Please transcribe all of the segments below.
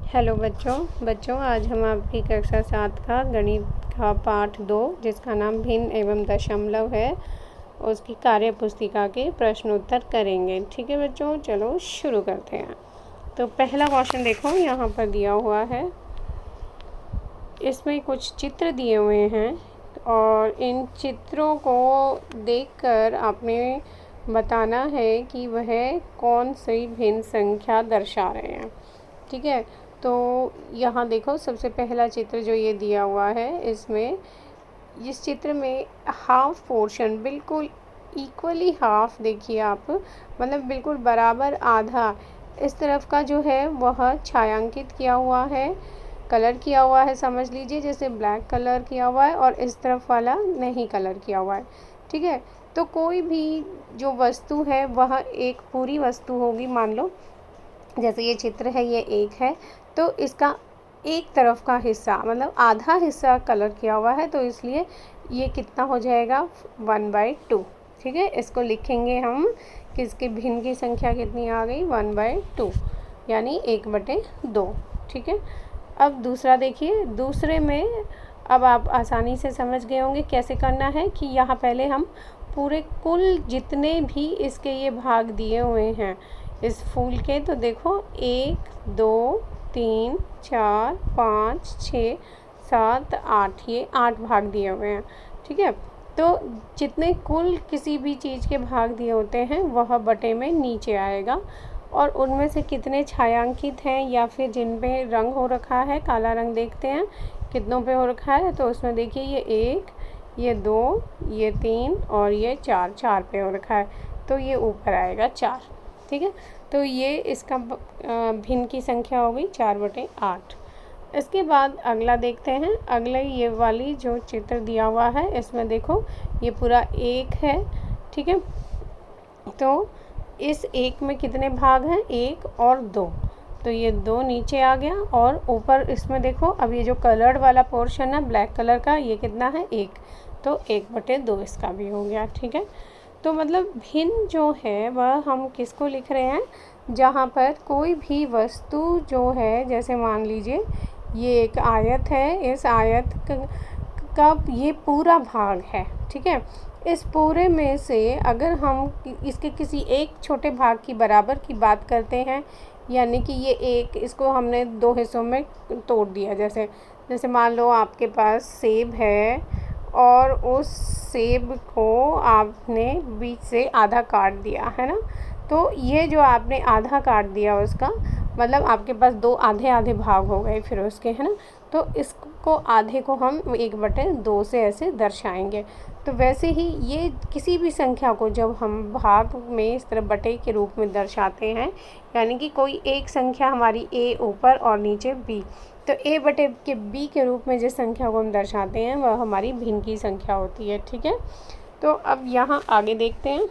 Hello बच्चों आज हम आपकी कक्षा 7 का गणित का पाठ 2 जिसका नाम भिन्न एवं दशमलव है उसकी कार्य पुस्तिका के प्रश्न उत्तर करेंगे। ठीक है बच्चों, चलो शुरू करते हैं। तो पहला क्वेश्चन देखो यहाँ पर दिया हुआ है, इसमें कुछ चित्र दिए हुए हैं और इन चित्रों को देखकर आपने बताना है कि वह कौन सी भिन्न संख्या दर्शा रहे हैं। ठीक है, तो यहाँ देखो सबसे पहला चित्र जो ये दिया हुआ है, इसमें इस चित्र में हाफ पोर्शन बिल्कुल इक्वली हाफ, देखिए आप, मतलब बिल्कुल बराबर आधा इस तरफ का जो है वह छायांकित किया हुआ है, कलर किया हुआ है, समझ लीजिए जैसे ब्लैक कलर किया हुआ है, और इस तरफ वाला नहीं कलर किया हुआ है। ठीक है, तो कोई भी जो वस्तु है वह एक पूरी वस्तु होगी। मान लो जैसे ये चित्र है, ये एक है, तो इसका एक तरफ का हिस्सा मतलब आधा हिस्सा कलर किया हुआ है, तो इसलिए ये कितना हो जाएगा 1/2। ठीक है, इसको लिखेंगे हम कि इसके भिन्न की संख्या कितनी आ गई 1/2 यानी 1/2। ठीक है, अब दूसरा देखिए, दूसरे में अब आप आसानी से समझ गए होंगे कैसे करना है कि यहाँ पहले हम पूरे कुल जितने भी इसके ये भाग दिए हुए हैं इस फूल के, तो देखो 1 2 3 4 5 6 7 8, ये 8 भाग दिए हुए हैं। ठीक है, तो जितने कुल किसी भी चीज़ के भाग दिए होते हैं वह बटे में नीचे आएगा, और उनमें से कितने छायांकित हैं या फिर जिन पे रंग हो रखा है, काला रंग देखते हैं कितनों पे हो रखा है, तो उसमें देखिए ये 1, ये 2, ये 3 और ये 4 पे हो रखा है, तो ये ऊपर आएगा 4। ठीक है, तो ये इसका भिन्न की संख्या हो गई 4/8। इसके बाद अगला देखते हैं, अगले ये वाली जो चित्र दिया हुआ है इसमें देखो ये पूरा 1 है। ठीक है, तो इस 1 में कितने भाग हैं, 1 और 2, तो ये 2 नीचे आ गया, और ऊपर इसमें देखो अब ये जो कलर्ड वाला पोर्शन है ब्लैक कलर का, ये कितना है 1, तो 1/2 इसका भी हो गया। ठीक है, तो मतलब भिन्न जो है वह हम किसको लिख रहे हैं, जहाँ पर कोई भी वस्तु जो है, जैसे मान लीजिए ये एक आयत है, इस आयत का ये पूरा भाग है। ठीक है, इस पूरे में से अगर हम इसके किसी एक छोटे भाग की बराबर की बात करते हैं, यानी कि ये एक, इसको हमने 2 हिस्सों में तोड़ दिया, जैसे मान लो आपके पास सेब है और उस सेब को आपने बीच से आधा काट दिया है ना, तो ये जो आपने आधा काट दिया उसका मतलब आपके पास 2 आधे भाग हो गए फिर उसके, है ना, तो इसको आधे को हम 1/2 से ऐसे दर्शाएंगे। तो वैसे ही ये किसी भी संख्या को जब हम भाग में इस तरह बटे के रूप में दर्शाते हैं, यानी कि कोई एक संख्या हमारी ए ऊपर और नीचे बी, तो a/b के रूप में जिस संख्या को हम दर्शाते हैं वह हमारी भिन्न की संख्या होती है। ठीक है, तो अब यहाँ आगे देखते हैं,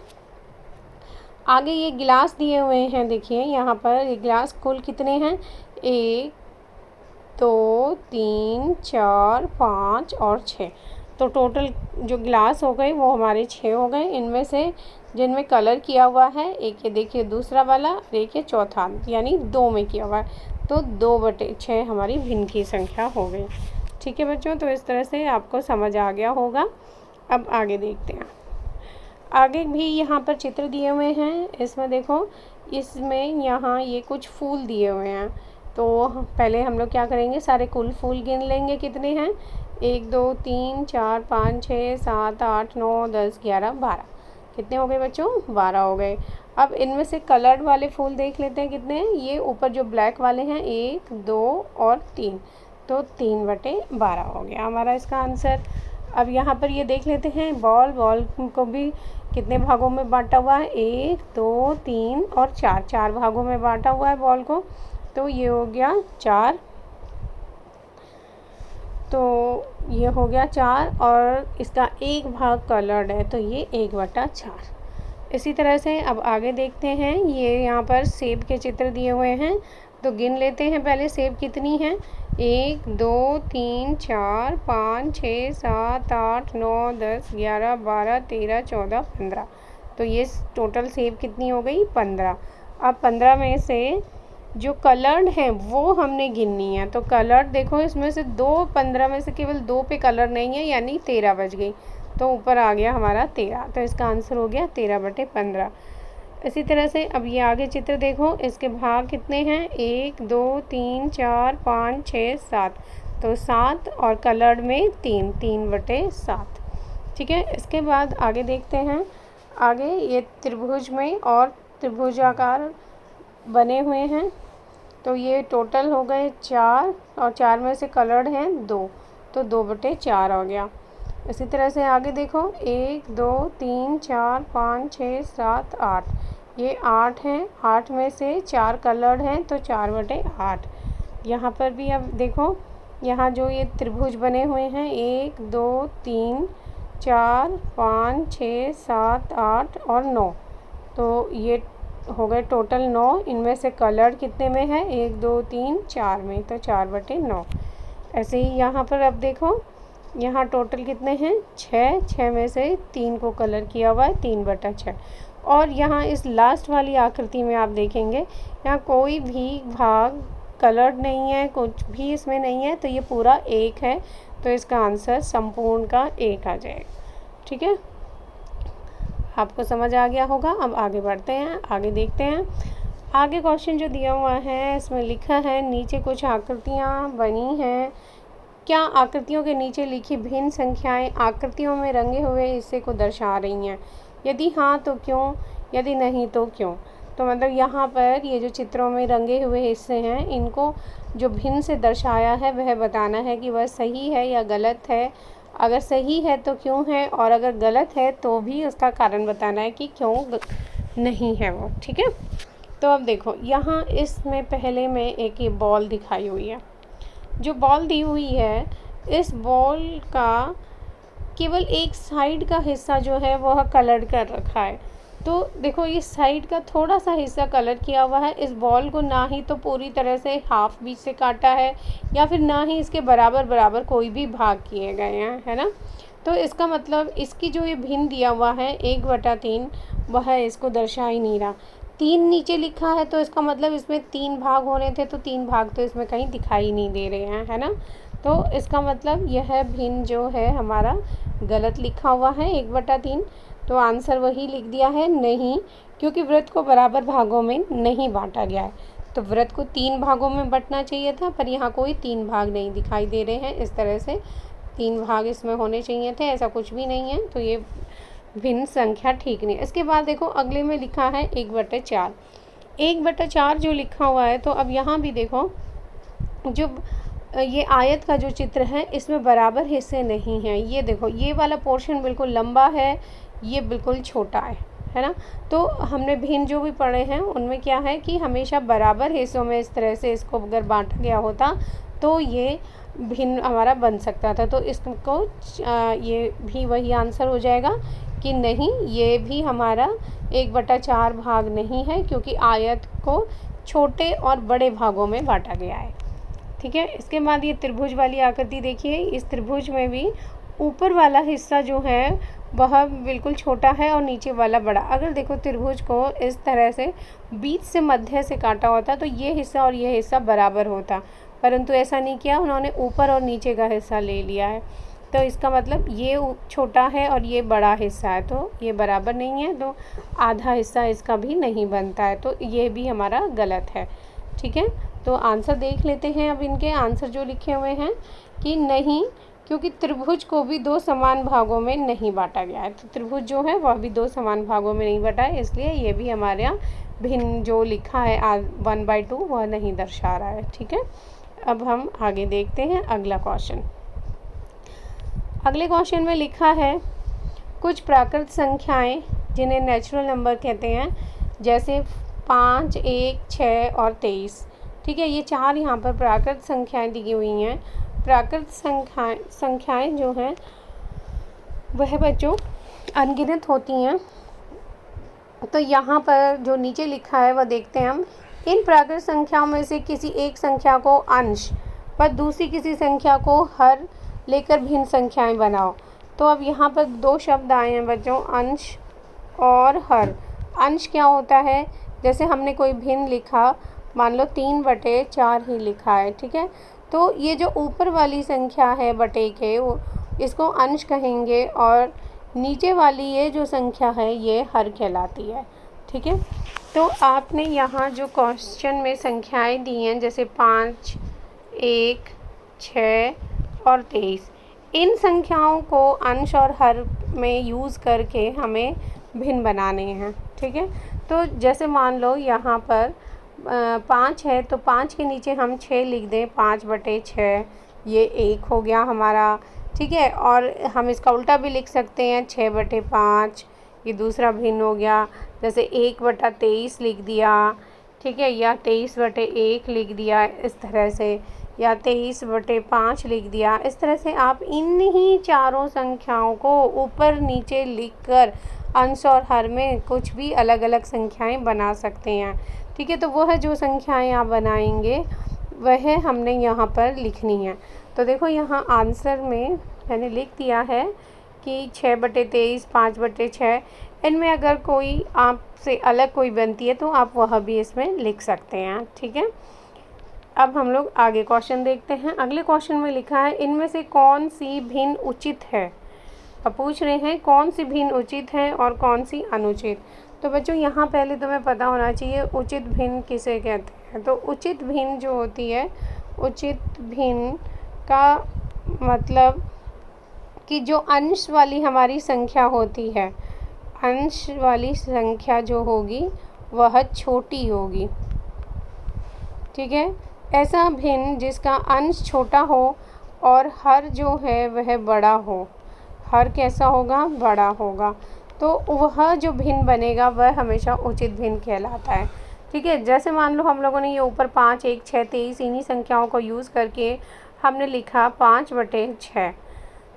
आगे ये गिलास दिए हुए हैं, देखिए यहाँ पर ये गिलास कुल कितने हैं, 1 2 3 4 5 और 6, तो टोटल जो गिलास हो गए वो हमारे 6 हो गए। इनमें से जिनमें कलर किया हुआ है, एक ये देखिए दूसरा वाला, एक ये चौथा, यानी 2 में किया हुआ है, तो 2/6 हमारी भिन्न की संख्या हो गई। ठीक है बच्चों, तो इस तरह से आपको समझ आ गया होगा। अब आगे देखते हैं, आगे भी यहाँ पर चित्र दिए हुए हैं, इसमें देखो इसमें यहाँ ये कुछ फूल दिए हुए हैं, तो पहले हम लोग क्या करेंगे, सारे कुल फूल गिन लेंगे कितने हैं, 1 2 3 4 5 6 7 8 9 10 11 12, कितने हो गए बच्चों, 12 हो गए। अब इनमें से कलर्ड वाले फूल देख लेते हैं कितने हैं, ये ऊपर जो ब्लैक वाले हैं 1 2 और 3, तो 3/12 हो गया हमारा इसका आंसर। अब यहाँ पर ये देख लेते हैं, बॉल को भी कितने भागों में बांटा हुआ है, 1 2 3 और 4 भागों में बांटा हुआ है बॉल को, तो ये हो गया 4, तो ये हो गया 4, और इसका एक भाग कलर्ड है, तो ये 1/4। इसी तरह से अब आगे देखते हैं, ये यहाँ पर सेब के चित्र दिए हुए हैं, तो गिन लेते हैं पहले सेब कितनी हैं, 1 2 3 4 5 6 7 8 9 10 11 12 13 14 15, तो ये टोटल सेब कितनी हो गई 15। अब 15 में से जो कलर्ड हैं वो हमने गिननी है। तो कलर्ड देखो, इसमें से 2 15 में से केवल 2 पे कलर नहीं है, यानी 13 बच गई। तो ऊपर आ गया हमारा 13, तो इसका आंसर हो गया 13/15। इसी तरह से अब ये आगे चित्र देखो, इसके भाग कितने हैं, 1 2 3 4 5 6 7, तो 7 और कलर्ड में 3, 3/7। ठीक है, इसके बाद आगे देखते हैं। आगे ये त्रिभुज में और त्रिभुजाकार बने हुए हैं, तो ये टोटल हो गए 4 और 4 में से कलर्ड हैं 2, तो 2/4 हो गया। इसी तरह से आगे देखो, 1 2 3 4 5 6 7 8, ये 8 हैं, 8 में से 4 कलर्ड हैं, तो 4/8। यहाँ पर भी अब देखो, यहाँ जो ये त्रिभुज बने हुए हैं 1 2 3 4 5 6 7 8 और 9, तो ये हो गए टोटल 9। इनमें से कलर्ड कितने में है, 1 2 3 4 में, तो 4/9। ऐसे ही यहाँ पर अब देखो, यहाँ टोटल कितने हैं, 6, 6 में से 3 को कलर किया हुआ है, 3/6। और यहाँ इस लास्ट वाली आकृति में आप देखेंगे, यहाँ कोई भी भाग कलर्ड नहीं है, कुछ भी इसमें नहीं है, तो ये पूरा 1 है, तो इसका आंसर संपूर्ण का 1 आ जाएगा। ठीक है, आपको समझ आ गया होगा। अब आगे बढ़ते हैं, आगे देखते हैं। आगे क्वेश्चन जो दिया हुआ है, इसमें लिखा है नीचे कुछ आकृतियाँ बनी हैं, क्या आकृतियों के नीचे लिखी भिन्न संख्याएं आकृतियों में रंगे हुए हिस्से को दर्शा रही हैं? यदि हाँ तो क्यों, यदि नहीं तो क्यों? तो मतलब यहाँ पर ये जो चित्रों में रंगे हुए हिस्से हैं, इनको जो भिन्न से दर्शाया है वह बताना है कि वह सही है या गलत है। अगर सही है तो क्यों है, और अगर गलत है तो भी उसका कारण बताना है कि क्यों नहीं है वो। ठीक है, तो अब देखो, यहाँ इसमें पहले में एक ये बॉल दिखाई हुई है। जो बॉल दी हुई है, इस बॉल का केवल एक साइड का हिस्सा जो है वह कलर कर रखा है। तो देखो, ये साइड का थोड़ा सा हिस्सा कलर किया हुआ है। इस बॉल को ना ही तो पूरी तरह से हाफ बीच से काटा है, या फिर ना ही इसके बराबर बराबर कोई भी भाग किए गए हैं, है ना। तो इसका मतलब इसकी जो ये भिन्न दिया हुआ है 1/3, वह इसको दर्शा ही नहीं रहा। 3 नीचे लिखा है, तो इसका मतलब इसमें 3 भाग होने थे, तो 3 भाग तो इसमें कहीं दिखाई नहीं दे रहे हैं, है ना। तो इसका मतलब यह भिन्न जो है हमारा गलत लिखा हुआ है 1/3। तो आंसर वही लिख दिया है नहीं, क्योंकि वृत्त को बराबर भागों में नहीं बांटा गया है। तो वृत्त को 3 भागों में बंटना चाहिए था, पर यहाँ कोई 3 भाग नहीं दिखाई दे रहे हैं। इस तरह से 3 भाग इसमें होने चाहिए थे, ऐसा कुछ भी नहीं है, तो ये भिन्न संख्या ठीक नहीं। इसके बाद देखो, अगले में लिखा है 1/4। 1/4 जो लिखा हुआ है, तो अब यहाँ भी देखो, जो ये आयत का जो चित्र है, इसमें बराबर हिस्से नहीं हैं। ये देखो, ये वाला पोर्शन बिल्कुल लंबा है, ये बिल्कुल छोटा है ना। तो हमने भिन्न जो भी पढ़े हैं उनमें क्या है कि हमेशा बराबर हिस्सों में इस तरह से इसको अगर बांटा गया होता तो ये भिन्न हमारा बन सकता था। तो इसको ये भी वही आंसर हो जाएगा कि नहीं, ये भी हमारा 1/4 भाग नहीं है, क्योंकि आयत को छोटे और बड़े भागों में बांटा गया है। ठीक है, इसके बाद ये त्रिभुज वाली आकृति देखिए। इस त्रिभुज में भी ऊपर वाला हिस्सा जो है वह बिल्कुल छोटा है और नीचे वाला बड़ा। अगर देखो, त्रिभुज को इस तरह से बीच से मध्य से काटा होता तो ये हिस्सा और ये हिस्सा बराबर होता, परंतु ऐसा नहीं किया, उन्होंने ऊपर और नीचे का हिस्सा ले लिया है। तो इसका मतलब ये छोटा है और ये बड़ा हिस्सा है, तो ये बराबर नहीं है, तो आधा हिस्सा इसका भी नहीं बनता है, तो ये भी हमारा गलत है। ठीक है, तो आंसर देख लेते हैं। अब इनके आंसर जो लिखे हुए हैं कि नहीं, क्योंकि त्रिभुज को भी 2 समान भागों में नहीं बांटा गया है। तो त्रिभुज जो है वह भी 2 समान भागों में नहीं बांटा है, इसलिए ये भी हमारे यहाँ भिन्न जो लिखा है 1/2 वह नहीं दर्शा रहा है। ठीक है, अब हम आगे देखते हैं अगला क्वेश्चन। अगले क्वेश्चन में लिखा है कुछ प्राकृत संख्याएं जिन्हें नेचुरल नंबर कहते हैं, जैसे 5, 1, 6 और 23। ठीक है, ये 4 यहाँ पर प्राकृत संख्याएं दी हुई हैं। प्राकृत संख्याएं जो हैं वह बच्चों अनगिनत होती हैं। तो यहाँ पर जो नीचे लिखा है वह देखते हैं हम। इन प्राकृत संख्याओं में से किसी एक संख्या को अंश पर दूसरी किसी संख्या को हर लेकर भिन्न संख्याएं बनाओ। तो अब यहाँ पर 2 शब्द आए हैं बच्चों, अंश और हर। अंश क्या होता है, जैसे हमने कोई भिन्न लिखा, मान लो 3/4 ही लिखा है, ठीक है। तो ये जो ऊपर वाली संख्या है बटे के, वो इसको अंश कहेंगे, और नीचे वाली ये जो संख्या है ये हर कहलाती है, ठीक है। तो आपने यहाँ जो क्वेश्चन में संख्याएं दी हैं, जैसे 5, 1, 6 और 23, इन संख्याओं को अंश और हर में यूज़ करके हमें भिन्न बनाने हैं, ठीक है। तो जैसे मान लो यहाँ पर 5 है, तो 5 के नीचे हम 6 लिख दें, 5/6, ये 1 हो गया हमारा, ठीक है। और हम इसका उल्टा भी लिख सकते हैं, 6/5, ये दूसरा भिन्न हो गया। जैसे 1/23 लिख दिया, ठीक है, या 23/1 लिख दिया इस तरह से, या 23/5 लिख दिया। इस तरह से आप इन ही चारों संख्याओं को ऊपर नीचे लिखकर अंश और हर में कुछ भी अलग अलग संख्याएं बना सकते हैं, ठीक है। तो वह जो संख्याएं आप बनाएंगे वह हमने यहाँ पर लिखनी है। तो देखो यहाँ आंसर में मैंने लिख दिया है कि 6/23, 5/6, इनमें अगर कोई आपसे अलग कोई बनती है तो आप वह भी इसमें लिख सकते हैं, ठीक है। अब हम लोग आगे क्वेश्चन देखते हैं। अगले क्वेश्चन में लिखा है, इनमें से कौन सी भिन्न उचित है। अब पूछ रहे हैं कौन सी भिन्न उचित है और कौन सी अनुचित। तो बच्चों यहाँ पहले तुम्हें पता होना चाहिए उचित भिन्न किसे कहते हैं। तो उचित भिन्न जो होती है, उचित भिन्न का मतलब कि जो अंश वाली हमारी संख्या होती है, अंश वाली संख्या जो होगी वह छोटी होगी, ठीक है। ऐसा भिन्न जिसका अंश छोटा हो और हर जो है वह बड़ा हो। हर कैसा होगा, बड़ा होगा। तो वह जो भिन्न बनेगा वह हमेशा उचित भिन्न कहलाता है, ठीक है। जैसे मान लो हम लोगों ने ये ऊपर 5, 1, 6, 23 इन्हीं संख्याओं को यूज़ करके हमने लिखा 5/6।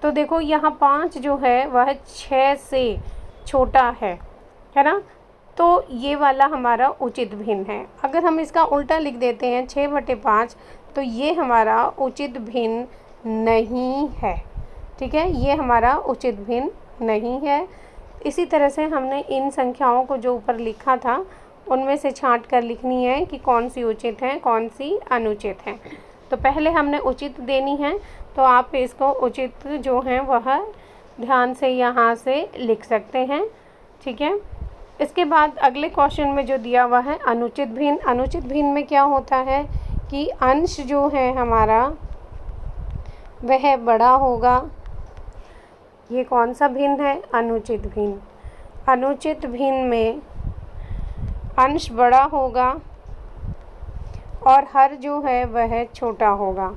तो देखो यहाँ 5 जो है वह 6 से छोटा है ना। तो ये वाला हमारा उचित भिन्न है। अगर हम इसका उल्टा लिख देते हैं 6/5, तो ये हमारा उचित भिन्न नहीं है, ठीक है। ये हमारा उचित भिन्न नहीं है। इसी तरह से हमने इन संख्याओं को जो ऊपर लिखा था उनमें से छांट कर लिखनी है कि कौन सी उचित है, कौन सी अनुचित है। तो पहले हमने उचित देनी है, तो आप इसको उचित जो है वह ध्यान से यहाँ से लिख सकते हैं, ठीक है। इसके बाद अगले क्वेश्चन में जो दिया हुआ है अनुचित भिन्न। अनुचित भिन्न में क्या होता है कि अंश जो है हमारा वह बड़ा होगा। ये कौन सा भिन्न है, अनुचित भिन्न। अनुचित भिन्न में अंश बड़ा होगा और हर जो है वह छोटा होगा,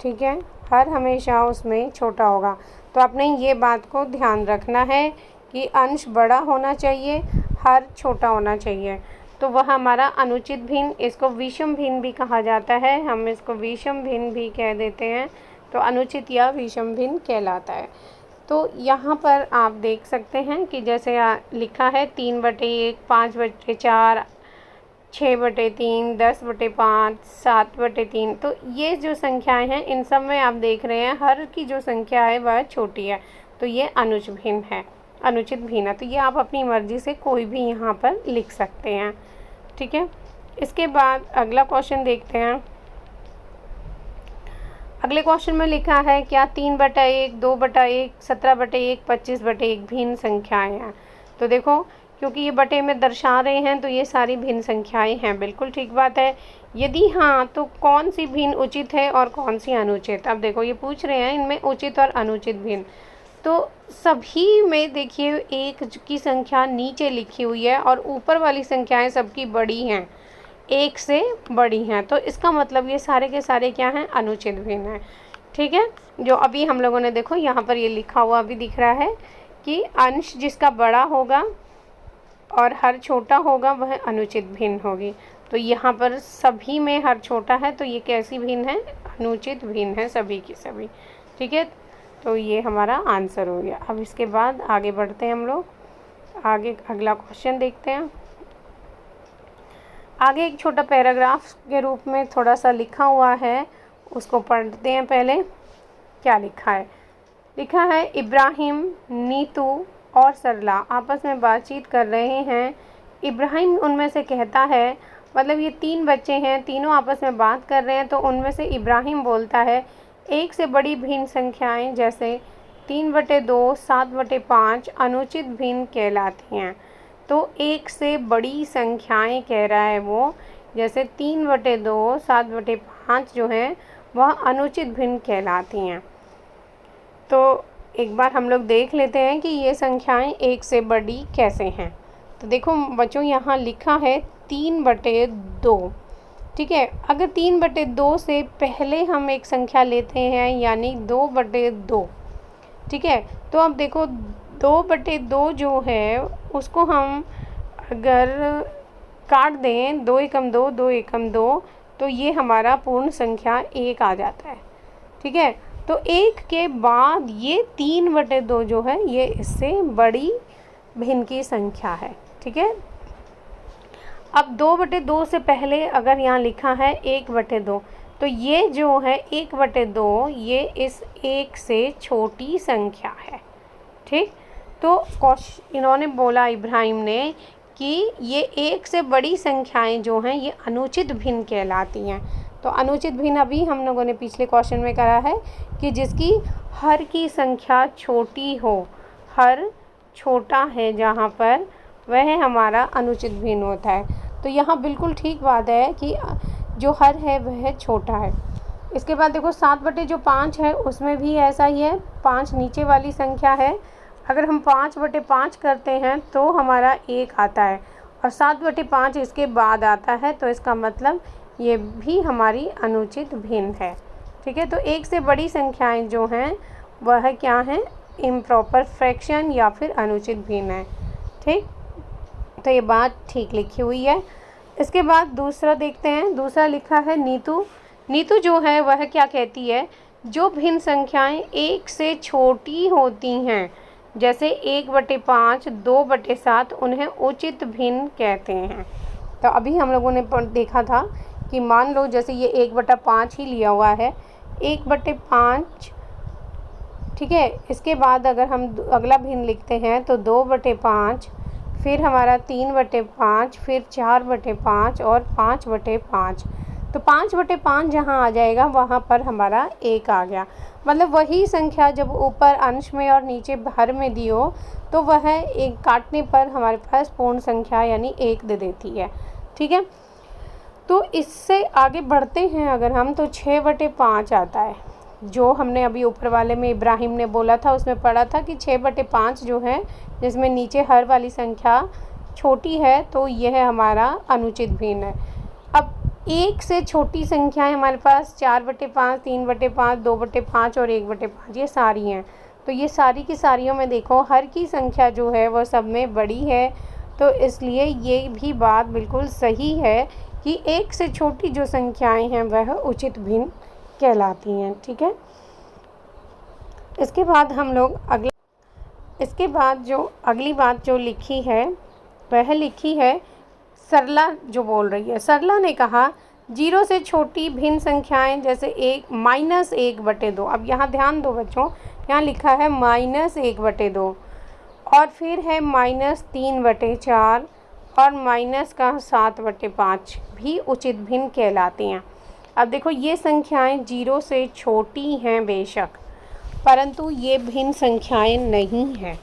ठीक है। हर हमेशा उसमें छोटा होगा। तो आपने ये बात को ध्यान रखना है कि अंश बड़ा होना चाहिए, हर छोटा होना चाहिए। तो वह हमारा अनुचित भिन्न, इसको विषम भिन्न भी कहा जाता है, हम इसको विषम भिन्न भी कह देते हैं। तो अनुचित या विषम भिन्न कहलाता है। तो यहाँ पर आप देख सकते हैं कि जैसे लिखा है 3/1, 5/4, 6/3, 10/5, 7/3। तो ये जो संख्याएं हैं इन सब में आप देख रहे हैं हर की जो संख्या है वह छोटी है। तो ये अनुचित भिन्न है, अनुचित भिन्न है। तो ये आप अपनी मर्ज़ी से कोई भी यहाँ पर लिख सकते हैं, ठीक है। इसके बाद अगला क्वेश्चन देखते हैं। अगले क्वेश्चन में लिखा है क्या 3/1, 2/1, 17/1, 25/1 भिन्न संख्याएं हैं। तो देखो क्योंकि ये बटे में दर्शा रहे हैं तो ये सारी भिन्न संख्याएं हैं, बिल्कुल ठीक बात है। यदि हाँ तो कौन सी भिन्न उचित है और कौन सी अनुचित। अब देखो ये पूछ रहे हैं इनमें उचित और अनुचित भिन्न। तो सभी में देखिए एक की संख्या नीचे लिखी हुई है और ऊपर वाली संख्याएं सबकी बड़ी हैं, एक से बड़ी हैं। तो इसका मतलब ये सारे के सारे क्या हैं, अनुचित भिन्न हैं, ठीक है। जो अभी हम लोगों ने देखो यहाँ पर ये लिखा हुआ भी दिख रहा है कि अंश जिसका बड़ा होगा और हर छोटा होगा वह अनुचित भिन्न होगी। तो यहाँ पर सभी में हर छोटा है तो ये कैसी भिन्न है, अनुचित भिन्न है सभी की सभी, ठीक है। तो ये हमारा आंसर हो गया। अब इसके बाद आगे बढ़ते हैं हम लोग, आगे अगला क्वेश्चन देखते हैं। आगे एक छोटा पैराग्राफ के रूप में थोड़ा सा लिखा हुआ है, उसको पढ़ते हैं। पहले क्या लिखा है, लिखा है इब्राहिम, नीतू और सरला आपस में बातचीत कर रहे हैं। इब्राहिम उनमें से कहता है मतलब ये 3 बच्चे हैं, तीनों आपस में बात कर रहे हैं। तो उनमें से इब्राहिम बोलता है 1 से बड़ी भिन्न संख्याएं जैसे 3/2, 7/5 अनुचित भिन्न कहलाती हैं। तो 1 से बड़ी संख्याएं कह रहा है वो, जैसे 3/2, 7/5 जो हैं वह अनुचित भिन्न कहलाती हैं। तो एक बार हम लोग देख लेते हैं कि ये संख्याएं 1 से बड़ी कैसे हैं। तो देखो बच्चों, यहाँ लिखा है 3/2। ठीक है, अगर 3/2 से पहले हम एक संख्या लेते हैं यानी 2/2, ठीक है, तो अब देखो 2/2 जो है उसको हम अगर काट दें, 2 एकम 2, 2 एकम 2, तो ये हमारा पूर्ण संख्या 1 आ जाता है। ठीक है, तो 1 के बाद ये 3/2 जो है ये इससे बड़ी भिन्न की संख्या है। ठीक है, अब 2/2 से पहले अगर यहाँ लिखा है 1/2, तो ये जो है 1/2 ये इस 1 से छोटी संख्या है। ठीक, तो इन्होंने बोला इब्राहिम ने कि ये 1 से बड़ी संख्याएं जो हैं ये अनुचित भिन्न कहलाती हैं। तो अनुचित भिन्न अभी हम लोगों ने पिछले क्वेश्चन में करा है कि जिसकी हर की संख्या छोटी हो, हर छोटा है जहाँ पर, वह हमारा अनुचित भिन्न होता है। तो यहाँ बिल्कुल ठीक बात है कि जो हर है वह छोटा है। इसके बाद देखो 7/5 है, उसमें भी ऐसा ही है, 5 नीचे वाली संख्या है। अगर हम 5/5 करते हैं तो हमारा 1 आता है और 7/5 इसके बाद आता है, तो इसका मतलब ये भी हमारी अनुचित भिन्न है। ठीक है, तो 1 से बड़ी संख्याएं जो हैं वह क्या हैं, इम्प्रॉपर फ्रैक्शन या फिर अनुचित भिन्न है। ठीक, तो ये बात ठीक लिखी हुई है। इसके बाद दूसरा देखते हैं, दूसरा लिखा है नीतू। नीतू जो है वह क्या कहती है, जो भिन्न संख्याएं 1 से छोटी होती हैं जैसे 1/5, 2/7 उन्हें उचित भिन्न कहते हैं। तो अभी हम लोगों ने देखा था कि मान लो जैसे ये 1/5 ही लिया हुआ है, 1/5, ठीक है, इसके बाद अगर हम अगला भिन्न लिखते हैं तो 2/5, फिर हमारा 3/5, फिर 4/5 और 5/5। तो 5/5 जहाँ आ जाएगा वहाँ पर हमारा 1 आ गया। मतलब वही संख्या जब ऊपर अंश में और नीचे हर में दी हो तो वह एक काटने पर हमारे पास पूर्ण संख्या यानी 1 दे देती है। ठीक है, तो इससे आगे बढ़ते हैं अगर हम, तो 6/5 आता है, जो हमने अभी ऊपर वाले में इब्राहिम ने बोला था उसमें पढ़ा था कि 6/5 जो है जिसमें नीचे हर वाली संख्या छोटी है तो यह हमारा अनुचित भिन्न है। अब 1 से छोटी संख्याएं हमारे पास 4/5, 3/5, 2/5 और 1/5 ये सारी हैं। तो ये सारी की सारियों में देखो हर की संख्या जो है वह सब में बड़ी है, तो इसलिए ये भी बात बिल्कुल सही है कि 1 से छोटी जो संख्याएं हैं वह उचित भिन्न कहलाती हैं। ठीक है, इसके बाद हम लोग इसके बाद जो अगली बात जो लिखी है वह लिखी है सरला जो बोल रही है। सरला ने कहा 0 से छोटी भिन्न संख्याएं जैसे 1/2। अब यहाँ ध्यान दो बच्चों, यहाँ लिखा है -1/2 और फिर है -3/4 और -7/5 भी उचित भिन्न कहलाती हैं। अब देखो ये संख्याएं 0 से छोटी हैं बेशक, परंतु ये भिन्न संख्याएं नहीं हैं।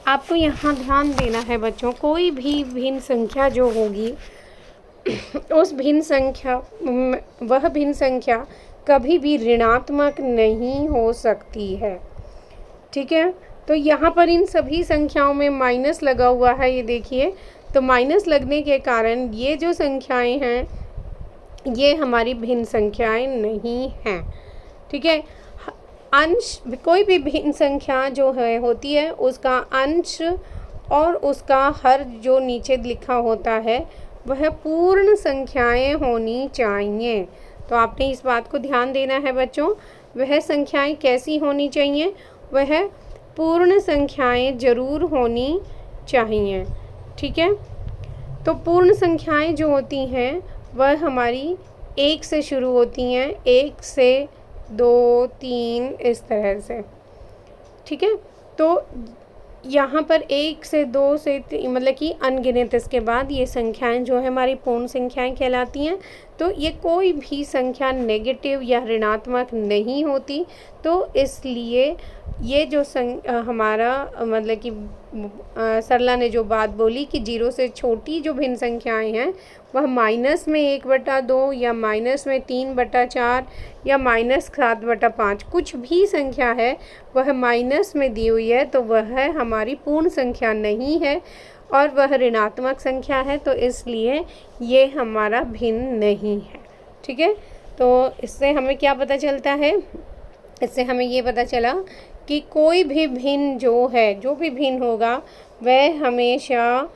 आपको यहाँ ध्यान देना है बच्चों, कोई भी भिन्न संख्या जो होगी उस वह भिन्न संख्या कभी भी ऋणात्मक नहीं हो सकती है। ठीक है, तो यहाँ पर इन सभी संख्याओं में माइनस लगा हुआ है, ये देखिए, तो माइनस लगने के कारण ये जो संख्याएं हैं ये हमारी भिन्न संख्याएं नहीं हैं। ठीक है, अंश, कोई भी भिन्न संख्या जो है होती है उसका अंश और उसका हर जो नीचे लिखा होता है वह पूर्ण संख्याएं होनी चाहिए। तो आपने इस बात को ध्यान देना है बच्चों, वह संख्याएं कैसी होनी चाहिए, वह पूर्ण संख्याएं जरूर होनी चाहिए। ठीक है, तो पूर्ण संख्याएं जो होती हैं वह हमारी 1 से शुरू होती हैं, 1 से 2, 3 इस तरह से। ठीक है, तो यहाँ पर 1 से 2 से मतलब कि अनगिनत, इसके बाद ये संख्याएं जो है हमारी पूर्ण संख्याएं कहलाती हैं। तो ये कोई भी संख्या नेगेटिव या ऋणात्मक नहीं होती। तो इसलिए ये जो हमारा मतलब कि सरला ने जो बात बोली कि 0 से छोटी जो भिन्न संख्याएं हैं वह माइनस में 1/2 या माइनस में 3/4 या -7/5 कुछ भी संख्या है वह माइनस में दी हुई है तो वह हमारी पूर्ण संख्या नहीं है और वह ऋणात्मक संख्या है। तो इसलिए ये हमारा भिन्न नहीं है। ठीक है, तो इससे हमें क्या पता चलता है? इससे हमें ये पता चला कि कोई भी भिन्न जो है, जो भी भिन्न होगा वह हमेशा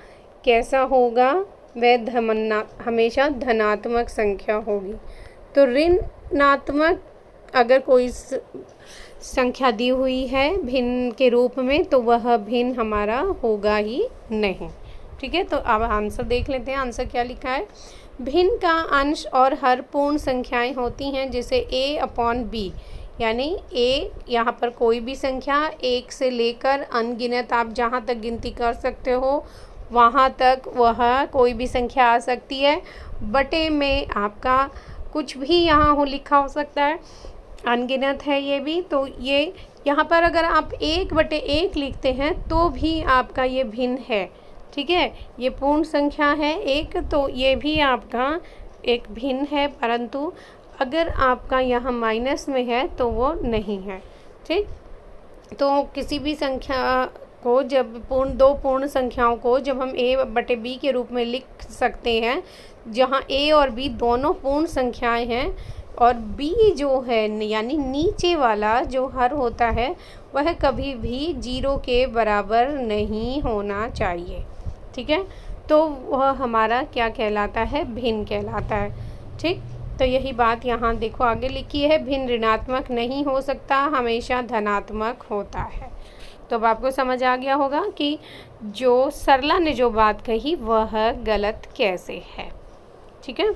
कैसा होगा? वह हमेशा धनात्मक संख्या होगी। तो ऋणात्मक अगर कोई संख्या दी हुई है भिन्न के रूप में तो वह भिन्न हमारा होगा ही नहीं। ठीक है, तो अब आंसर देख लेते हैं। आंसर क्या लिखा है? भिन्न का अंश और हर पूर्ण संख्याएं होती हैं जिसे a/b, यानी a यहाँ पर कोई भी संख्या 1 से लेकर अनगिनत आप जहाँ तक गिनती कर सकते हो वहाँ तक वह कोई भी संख्या आ सकती है। बटे में आपका कुछ भी यहाँ हो लिखा हो सकता है, अनगिनत है ये भी। तो ये यहाँ पर अगर आप 1/1 लिखते हैं तो भी आपका ये भिन्न है। ठीक है, ये पूर्ण संख्या है 1 तो ये भी आपका एक भिन्न है, परंतु अगर आपका यहाँ माइनस में है तो वो नहीं है। ठीक, तो किसी भी संख्या को जब दो पूर्ण संख्याओं को जब हम a/b के रूप में लिख सकते हैं जहाँ a और b दोनों पूर्ण संख्याएं हैं और b जो है यानी नीचे वाला जो हर होता है वह कभी भी 0 के बराबर नहीं होना चाहिए। ठीक है, तो वह हमारा क्या कहलाता है? भिन्न कहलाता है। ठीक, तो यही बात यहाँ देखो आगे लिखी है, भिन्न ऋणात्मक नहीं हो सकता, हमेशा धनात्मक होता है। तो अब आपको समझ आ गया होगा कि जो सरला ने जो बात कही वह गलत कैसे है। ठीक है,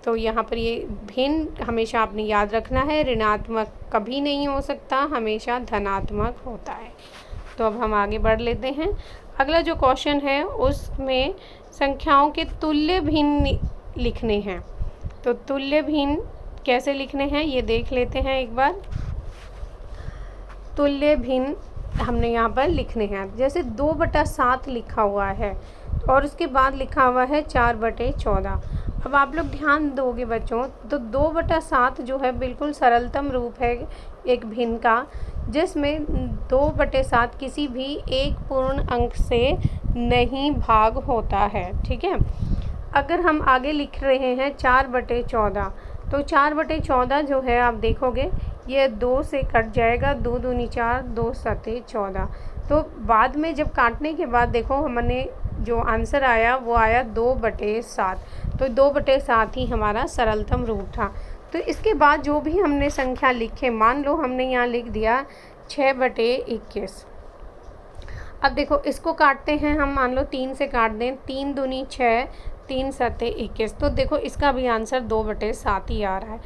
तो यहाँ पर ये भिन्न हमेशा आपने याद रखना है, ऋणात्मक कभी नहीं हो सकता, हमेशा धनात्मक होता है। तो अब हम आगे बढ़ लेते हैं। अगला जो क्वेश्चन है उसमें संख्याओं के तुल्य भिन्न लिखने हैं। तो तुल्य भिन्न कैसे लिखने हैं ये देख लेते हैं एक बार। तुल्य भिन्न हमने यहाँ पर लिखने हैं, जैसे 2/7 लिखा हुआ है और उसके बाद लिखा हुआ है 4/14। अब आप लोग ध्यान दोगे बच्चों तो 2/7 जो है बिल्कुल सरलतम रूप है एक भिन्न का, जिसमें 2/7 किसी भी एक पूर्ण अंक से नहीं भाग होता है। ठीक है, अगर हम आगे लिख रहे हैं 4/14 तो 4/14 जो है आप देखोगे ये 2 से कट जाएगा, 2 दूनी 4, 2 सते 14। तो बाद में जब काटने के बाद देखो हमने जो आंसर आया वो आया 2/7। तो 2/7 ही हमारा सरलतम रूप था। तो इसके बाद जो भी हमने संख्या लिखे, मान लो हमने यहाँ लिख दिया 6/21। अब देखो इसको काटते हैं हम, मान लो 3 से काट दें, 3 दूनी 6, 3 सते 21। तो देखो इसका भी आंसर 2/7 ही आ रहा है।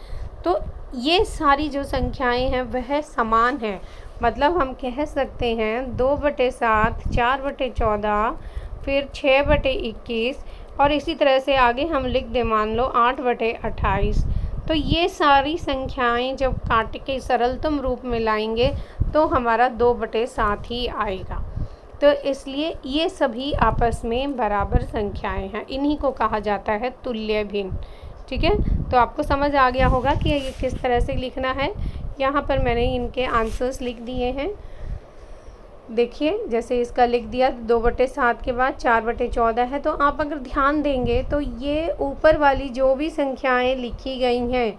तो ये सारी जो संख्याएं हैं वह समान हैं, मतलब हम कह सकते हैं 2/7, 4/14, फिर 6/21 और इसी तरह से आगे हम लिख दें मान लो 8/28। तो ये सारी संख्याएं जब काट के सरलतम रूप में लाएंगे तो हमारा 2/7 ही आएगा। तो इसलिए ये सभी आपस में बराबर संख्याएं हैं, इन्हीं को कहा जाता है तुल्य भिन्न। ठीक है, तो आपको समझ आ गया होगा कि ये किस तरह से लिखना है। यहाँ पर मैंने इनके आंसर्स लिख दिए हैं। देखिए जैसे इसका लिख दिया 2/7 के बाद 4/14 है, तो आप अगर ध्यान देंगे तो ये ऊपर वाली जो भी संख्याएं लिखी गई हैं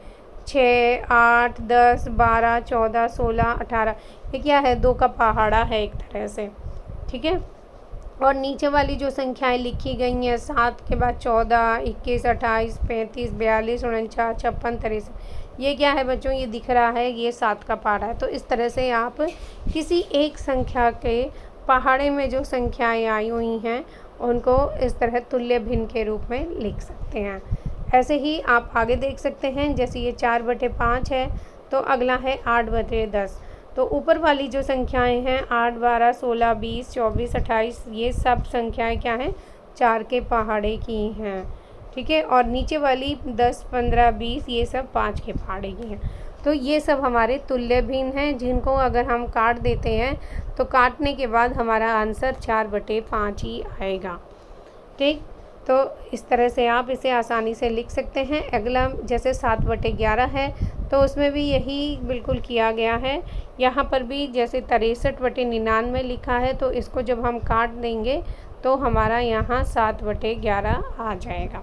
6, 8, 10, 12, 14, 16, 18, ये क्या है? 2 का पहाड़ा है एक तरह से। ठीक है, और नीचे वाली जो संख्याएं लिखी गई हैं 7 के बाद 14, 21, 28, 35, 42, 49, 56, 63, ये क्या है बच्चों? ये दिख रहा है ये 7 का पहाड़ा है। तो इस तरह से आप किसी एक संख्या के पहाड़े में जो संख्याएं आई हुई हैं उनको इस तरह तुल्य भिन्न के रूप में लिख सकते हैं। ऐसे ही आप आगे देख सकते हैं, जैसे ये 4/5 है तो अगला है 8/10। तो ऊपर वाली जो संख्याएं हैं 8, 12, 16, 20, 24, 28 ये सब संख्याएं क्या हैं, 4 के पहाड़े की हैं। ठीक है, और नीचे वाली 10, 15, 20 ये सब 5 के पहाड़े की हैं। तो ये सब हमारे तुल्य भिन्न हैं, जिनको अगर हम काट देते हैं तो काटने के बाद हमारा आंसर 4/5 ही आएगा। ठीक, तो इस तरह से आप इसे आसानी से लिख सकते हैं। अगला जैसे 7/11 है तो उसमें भी यही बिल्कुल किया गया है। यहाँ पर भी जैसे 63/99 लिखा है, तो इसको जब हम काट देंगे तो हमारा यहाँ 7/11 आ जाएगा।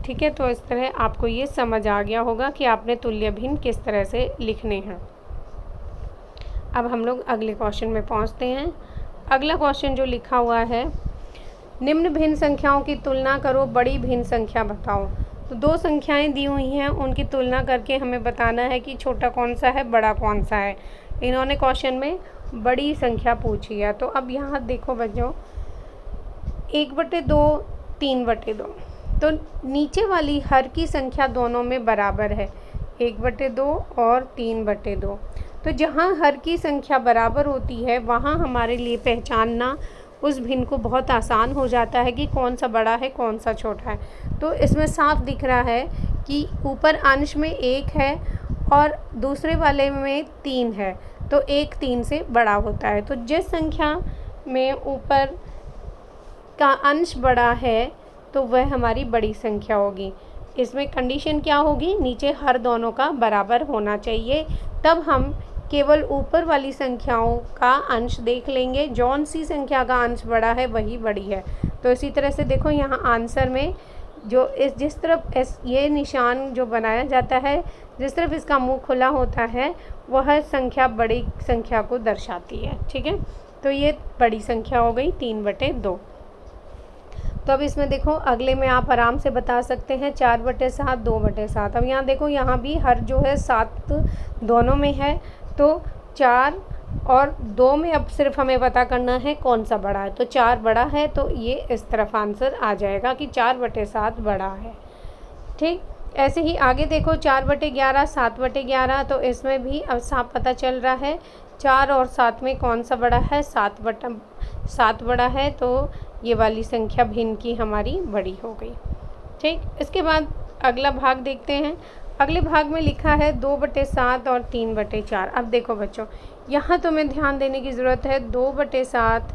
ठीक है, तो इस तरह आपको ये समझ आ गया होगा कि आपने तुल्य भिन्न किस तरह से लिखने हैं। अब हम लोग अगले क्वेश्चन में पहुँचते हैं। अगला क्वेश्चन जो लिखा हुआ है, निम्न भिन्न संख्याओं की तुलना करो, बड़ी भिन्न संख्या बताओ। तो 2 संख्याएं दी हुई हैं, उनकी तुलना करके हमें बताना है कि छोटा कौन सा है, बड़ा कौन सा है। इन्होंने क्वेश्चन में बड़ी संख्या पूछी है। तो अब यहाँ देखो बच्चों, 1/2, 3/2। तो नीचे वाली हर की संख्या दोनों में बराबर है, 1/2 और 3/2। तो जहाँ हर की संख्या बराबर होती है वहाँ हमारे लिए पहचानना उस भिन्न को बहुत आसान हो जाता है कि कौन सा बड़ा है कौन सा छोटा है। तो इसमें साफ दिख रहा है कि ऊपर अंश में 1 है और दूसरे वाले में 3 है, तो 1 3 से बड़ा होता है। तो जिस संख्या में ऊपर का अंश बड़ा है तो वह हमारी बड़ी संख्या होगी। इसमें कंडीशन क्या होगी, नीचे हर दोनों का बराबर होना चाहिए, तब हम केवल ऊपर वाली संख्याओं का अंश देख लेंगे। जौन सी संख्या का अंश बड़ा है वही बड़ी है। तो इसी तरह से देखो यहाँ आंसर में जो जिस तरफ ये निशान जो बनाया जाता है, जिस तरफ इसका मुंह खुला होता है वह संख्या बड़ी संख्या को दर्शाती है। ठीक है, तो ये बड़ी संख्या हो गई 3/2। तो अब इसमें देखो अगले में आप आराम से बता सकते हैं 4/7, 2/7। अब यहाँ देखो, यहाँ भी हर जो है 7 दोनों में है, तो 4 और 2 में अब सिर्फ हमें पता करना है कौन सा बड़ा है। तो 4 बड़ा है, तो ये इस तरफ आंसर आ जाएगा कि 4/7 बड़ा है। ठीक, ऐसे ही आगे देखो 4/11, 7/11। तो इसमें भी अब साफ पता चल रहा है 4 और 7 में कौन सा बड़ा है, 7 बड़ा है, तो ये वाली संख्या भिन्न की हमारी बड़ी हो गई। ठीक, इसके बाद अगला भाग देखते हैं। अगले भाग में लिखा है 2/7 और 3/4। अब देखो बच्चों, यहाँ तुम्हें ध्यान देने की ज़रूरत है, 2/7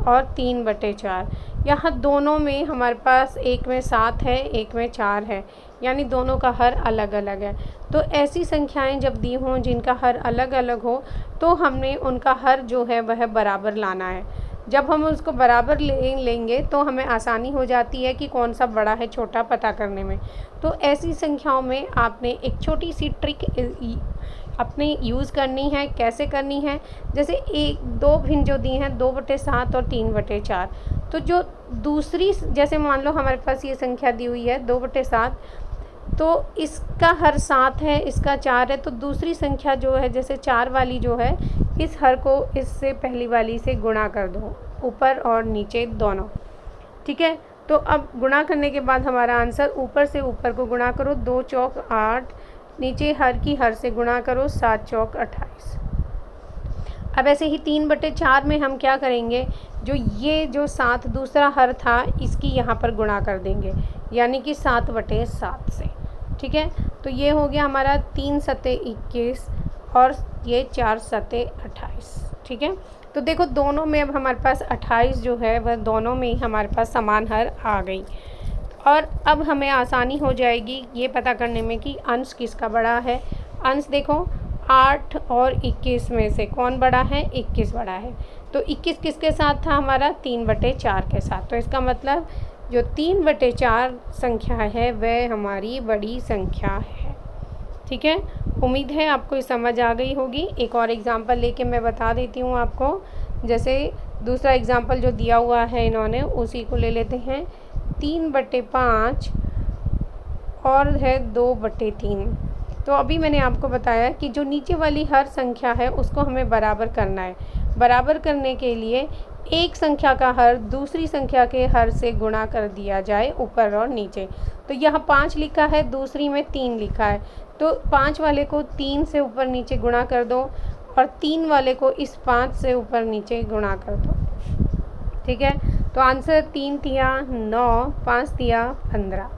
और 3/4। यहाँ दोनों में हमारे पास एक में 7 है, एक में 4 है, यानी दोनों का हर अलग अलग है। तो ऐसी संख्याएं जब दी हों जिनका हर अलग अलग हो, तो हमने उनका हर जो है वह बराबर लाना है। जब हम उसको बराबर लेंगे तो हमें आसानी हो जाती है कि कौन सा बड़ा है छोटा पता करने में। तो ऐसी संख्याओं में आपने एक छोटी सी ट्रिक अपने यूज़ करनी है। कैसे करनी है, जैसे 2 भिन्न जो दी हैं 2/7 और 3/4। तो जो दूसरी, जैसे मान लो हमारे पास ये संख्या दी हुई है 2/7, तो इसका हर 7 है, इसका 4 है, तो दूसरी संख्या जो है जैसे 4 वाली जो है, इस हर को इससे पहली वाली से गुणा कर दो, ऊपर और नीचे दोनों। ठीक है, तो अब गुणा करने के बाद हमारा आंसर, ऊपर से ऊपर को गुणा करो, 2 चौक 8, नीचे हर की हर से गुणा करो, 7 चौक 28। अब ऐसे ही 3/4 में हम क्या करेंगे, जो 7 दूसरा हर था इसकी यहाँ पर गुणा कर देंगे, यानी कि 7/7 से। ठीक है, तो ये हो गया हमारा 3 सते 21 और ये 4 सते 28। ठीक है, तो देखो दोनों में अब हमारे पास 28 जो है वह दोनों में ही हमारे पास समान हर आ गई। और अब हमें आसानी हो जाएगी ये पता करने में कि अंश किसका बड़ा है। अंश देखो 8 और 21 में से कौन बड़ा है, 21 बड़ा है। तो 21 किसके साथ था हमारा, 3/4 के साथ। तो इसका मतलब जो 3/4 संख्या है वह हमारी बड़ी संख्या है। ठीक है, उम्मीद है आपको समझ आ गई होगी। एक और एग्जांपल लेके मैं बता देती हूँ आपको। जैसे दूसरा एग्जांपल जो दिया हुआ है इन्होंने, उसी को ले लेते हैं। 3/5 और है 2/3। तो अभी मैंने आपको बताया कि जो नीचे वाली हर संख्या है उसको हमें बराबर करना है। बराबर करने के लिए एक संख्या का हर दूसरी संख्या के हर से गुणा कर दिया जाए, ऊपर और नीचे। तो यहाँ 5 लिखा है, दूसरी में 3 लिखा है, तो 5 वाले को 3 से ऊपर नीचे गुणा कर दो और 3 वाले को इस 5 से ऊपर नीचे गुणा कर दो। ठीक है, तो आंसर 3 तिया 9, 5 तिया 15।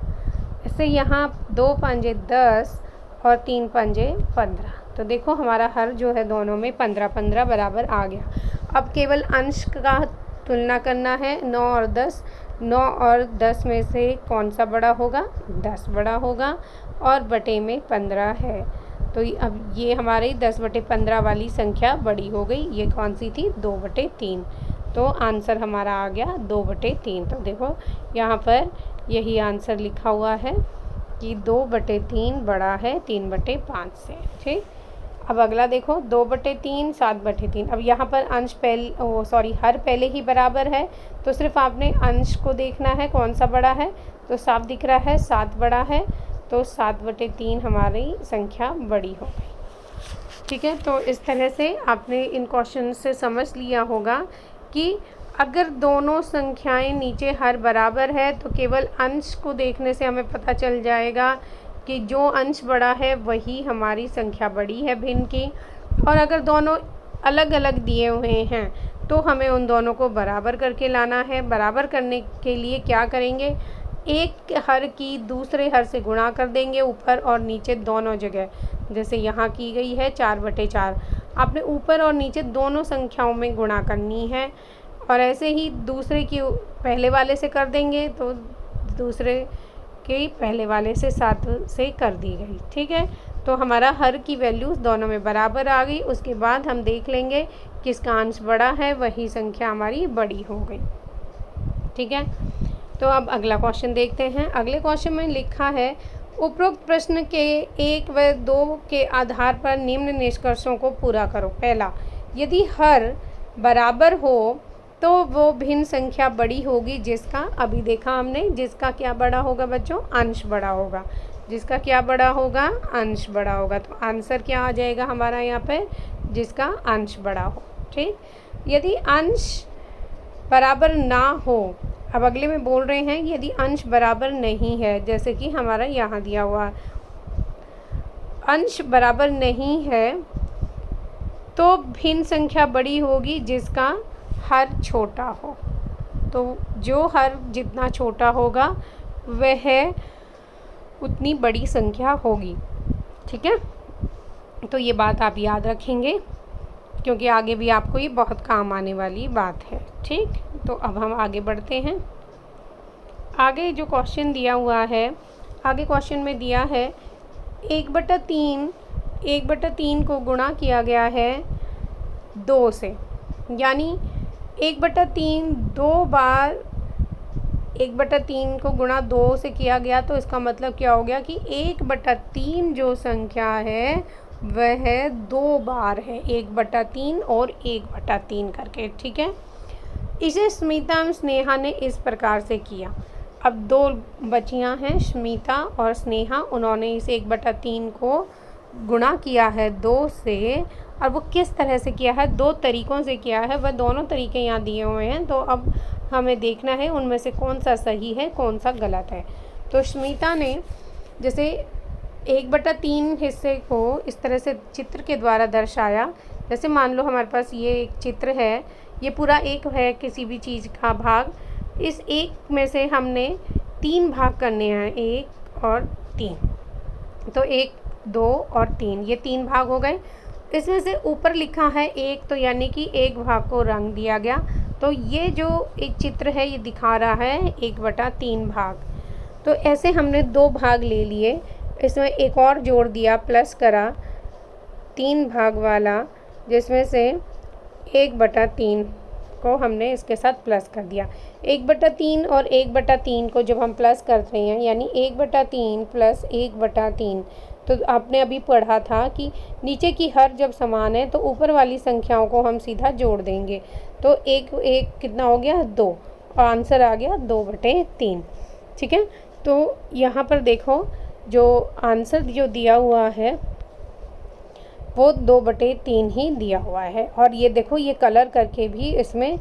इससे यहाँ 2 पंजे 10 और 3 पंजे 15। तो देखो हमारा हर जो है दोनों में 15-15 बराबर आ गया। अब केवल अंश का तुलना करना है। 9 और 10, 9 और 10 में से कौन सा बड़ा होगा? 10 बड़ा होगा और बटे में 15 है। तो अब ये हमारी 10/15 वाली संख्या बड़ी हो गई। ये कौन सी थी? 2/3। तो आंसर हमारा आ गया 2/3। तो देखो यहाँ पर यही आंसर लिखा हुआ है कि 2/3 बड़ा है 3/5 से। ठीक, अब अगला देखो 2/3, 7/3। अब यहाँ पर अंश हर पहले ही बराबर है, तो सिर्फ आपने अंश को देखना है कौन सा बड़ा है। तो साफ दिख रहा है 7 बड़ा है, तो 7/3 हमारी संख्या बड़ी हो गई। ठीक है, तो इस तरह से आपने इन क्वेश्चन से समझ लिया होगा कि अगर दोनों संख्याएं नीचे हर बराबर है तो केवल अंश को देखने से हमें पता चल जाएगा कि जो अंश बड़ा है वही हमारी संख्या बड़ी है भिन्न की। और अगर दोनों अलग अलग दिए हुए हैं तो हमें उन दोनों को बराबर करके लाना है। बराबर करने के लिए क्या करेंगे? एक हर की दूसरे हर से गुणा कर देंगे, ऊपर और नीचे दोनों जगह। जैसे यहाँ की गई है 4/4, आपने ऊपर और नीचे दोनों संख्याओं में गुणा करनी है। और ऐसे ही दूसरे की पहले वाले से कर देंगे तो दूसरे के पहले वाले से 7 से कर दी गई। ठीक है, तो हमारा हर की वैल्यूज़ दोनों में बराबर आ गई। उसके बाद हम देख लेंगे किसका अंश बड़ा है, वही संख्या हमारी बड़ी हो गई। ठीक है, तो अब अगला क्वेश्चन देखते हैं। अगले क्वेश्चन में लिखा है उपरोक्त प्रश्न के 1 व 2 के आधार पर निम्न निष्कर्षों को पूरा करो। पहला, यदि हर बराबर हो तो वो भिन्न संख्या बड़ी होगी जिसका, अभी देखा हमने, जिसका क्या बड़ा होगा बच्चों? अंश बड़ा होगा। जिसका क्या बड़ा होगा? अंश बड़ा होगा। तो आंसर क्या आ जाएगा हमारा यहाँ पे? जिसका अंश बड़ा हो। ठीक, यदि अंश बराबर ना हो, अब अगले में बोल रहे हैं यदि अंश बराबर नहीं है, जैसे कि हमारा यहाँ दिया हुआ अंश बराबर नहीं है तो भिन्न संख्या बड़ी होगी जिसका हर छोटा हो। तो जो हर जितना छोटा होगा वह उतनी बड़ी संख्या होगी। ठीक है, तो ये बात आप याद रखेंगे क्योंकि आगे भी आपको ये बहुत काम आने वाली बात है। ठीक, तो अब हम आगे बढ़ते हैं। आगे जो क्वेश्चन दिया हुआ है, आगे क्वेश्चन में दिया है 1/3 को गुणा किया गया है 2 से, यानी 1/3 दो बार 1/3 को गुणा 2 से किया गया। तो इसका मतलब क्या हो गया कि 1/3 जो संख्या है वह 2 बार है, 1/3 और 1/3 करके। ठीक है, इसे स्मिता एवं स्नेहा ने इस प्रकार से किया। अब 2 बच्चियां हैं, स्मिता और स्नेहा, उन्होंने इस 1/3 को गुणा किया है 2 से। और वो किस तरह से किया है? 2 तरीक़ों से किया है। वह दोनों तरीके यहाँ दिए हुए हैं, तो अब हमें देखना है उनमें से कौन सा सही है कौन सा गलत है। तो स्मिता ने जैसे 1/3 हिस्से को इस तरह से चित्र के द्वारा दर्शाया। जैसे मान लो हमारे पास ये एक चित्र है, ये पूरा एक है किसी भी चीज़ का भाग। इस एक में से हमने 3 भाग करने हैं, 1 और 3। तो 1, 2 और 3, ये 3 भाग हो गए। इसमें से ऊपर लिखा है 1, तो यानी कि एक भाग को रंग दिया गया। तो ये जो एक चित्र है ये दिखा रहा है 1/3 भाग। तो ऐसे हमने 2 भाग ले लिए, इसमें एक और जोड़ दिया, प्लस करा 3 भाग वाला, जिसमें से 1/3 को हमने इसके साथ प्लस कर दिया। 1/3 और 1/3 को जब हम प्लस करते हैं, यानी 1/3 प्लस 1/3, तो आपने अभी पढ़ा था कि नीचे की हर जब समान है तो ऊपर वाली संख्याओं को हम सीधा जोड़ देंगे। तो एक कितना हो गया? 2, और आंसर आ गया 2/3। ठीक है, तो यहाँ पर देखो जो आंसर जो दिया हुआ है वो 2/3 ही दिया हुआ है। और ये देखो ये कलर करके भी इसमें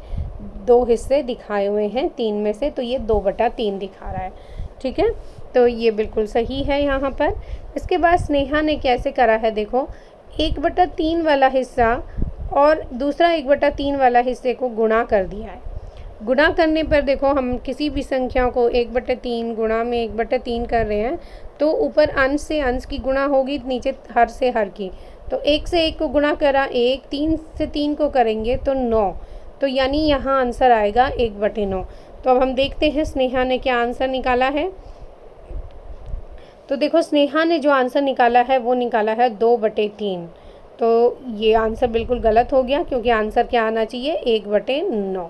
2 हिस्से दिखाए हुए हैं 3 में से, तो ये 2/3 दिखा रहा है। ठीक है, तो ये बिल्कुल सही है यहाँ पर। इसके बाद स्नेहा ने कैसे करा है देखो, 1/3 वाला हिस्सा और दूसरा 1/3 वाला हिस्से को गुणा कर दिया है। गुणा करने पर देखो, हम किसी भी संख्या को 1/3 गुणा में 1/3 कर रहे हैं तो ऊपर अंश से अंश की गुणा होगी, नीचे हर से हर की। तो 1 से 1 को गुणा करा 1, 3 से 3 को करेंगे तो 9, तो यानी यहाँ आंसर आएगा 1/9। तो अब हम देखते हैं स्नेहा ने क्या आंसर निकाला है। तो देखो, स्नेहा ने जो आंसर निकाला है वो निकाला है 2/3। तो ये आंसर बिल्कुल गलत हो गया, क्योंकि आंसर क्या आना चाहिए, 1/9।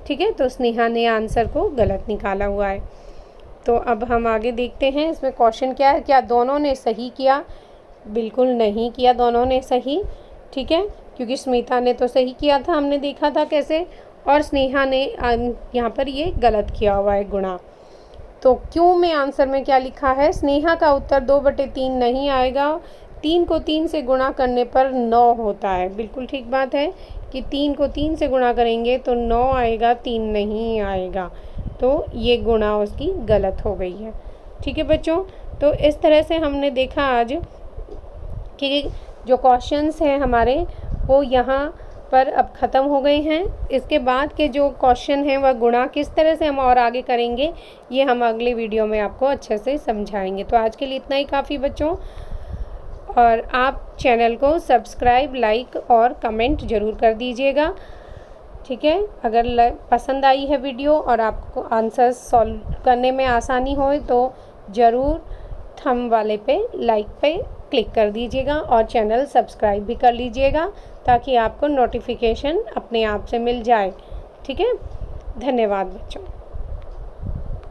ठीक है, तो स्नेहा ने आंसर को गलत निकाला हुआ है। तो अब हम आगे देखते हैं इसमें क्वेश्चन क्या है। क्या दोनों ने सही किया? बिल्कुल नहीं किया दोनों ने सही। ठीक है, क्योंकि स्मिता ने तो सही किया था, हमने देखा था कैसे, और स्नेहा ने यहाँ पर ये गलत किया हुआ है गुणा। तो क्यों में आंसर में क्या लिखा है, स्नेहा का उत्तर 2/3 नहीं आएगा। 3 को 3 से गुणा करने पर 9 होता है। बिल्कुल ठीक बात है कि 3 को 3 से गुणा करेंगे तो 9 आएगा, 3 नहीं आएगा। तो ये गुणा उसकी गलत हो गई है। ठीक है बच्चों, तो इस तरह से हमने देखा आज कि जो क्वेश्चंस हैं हमारे वो यहाँ पर अब ख़त्म हो गए हैं। इसके बाद के जो क्वेश्चन हैं वह गुणा किस तरह से हम और आगे करेंगे, ये हम अगले वीडियो में आपको अच्छे से समझाएंगे। तो आज के लिए इतना ही काफ़ी बच्चों, और आप चैनल को सब्सक्राइब, लाइक और कमेंट ज़रूर कर दीजिएगा। ठीक है, अगर पसंद आई है वीडियो और आपको आंसर सॉल्व करने में आसानी हो तो ज़रूर थंब वाले पे लाइक पे क्लिक कर दीजिएगा और चैनल सब्सक्राइब भी कर लीजिएगा, ताकि आपको नोटिफिकेशन अपने आप से मिल जाए। ठीक है, धन्यवाद बच्चों।